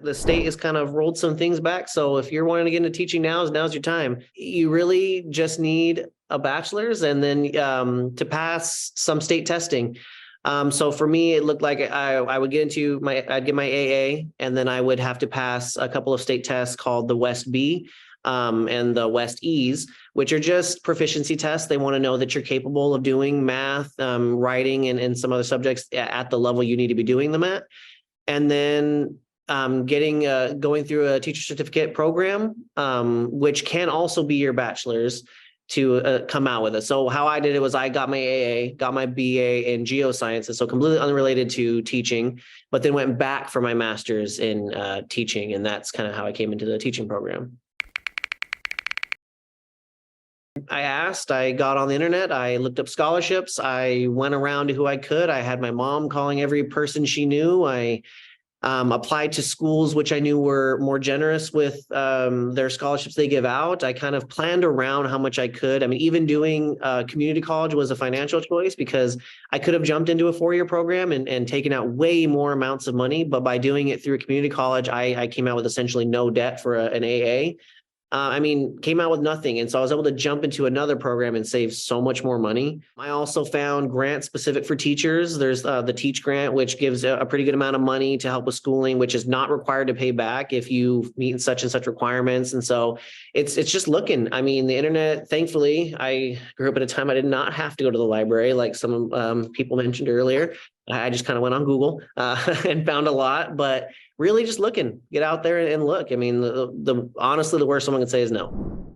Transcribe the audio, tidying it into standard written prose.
The state has kind of rolled some things back. So if you're wanting to get into teaching now's your time. You really just need a bachelor's and then to pass some state testing. So for me, it looked like I would I'd get my AA, and then I would have to pass a couple of state tests called the West B and the West E's, which are just proficiency tests. They want to know that you're capable of doing math, writing, and some other subjects at the level you need to be doing them at. And then going through a teacher certificate program, which can also be your bachelor's to come out with it. So how I did it was I got my AA, got my BA in geosciences, so completely unrelated to teaching, but then went back for my master's in teaching. And that's kind of how I came into the teaching program. I got on the internet, I looked up scholarships, I went around to who I could. I had my mom calling every person she knew. I applied to schools which I knew were more generous with their scholarships they give out. I kind of planned around how much I could. I mean, even doing community college was a financial choice because I could have jumped into a 4-year program and taken out way more amounts of money. But by doing it through a community college, I came out with essentially no debt for an AA. Came out with nothing. And so I was able to jump into another program and save so much more money. I also found grants specific for teachers. There's the Teach Grant, which gives a pretty good amount of money to help with schooling, which is not required to pay back if you meet such and such requirements. And so it's just looking. I mean, the internet, thankfully, I grew up at a time I did not have to go to the library like some people mentioned earlier. I just kind of went on Google and found a lot, but really just looking, get out there and look. I mean, honestly, the worst someone can say is no.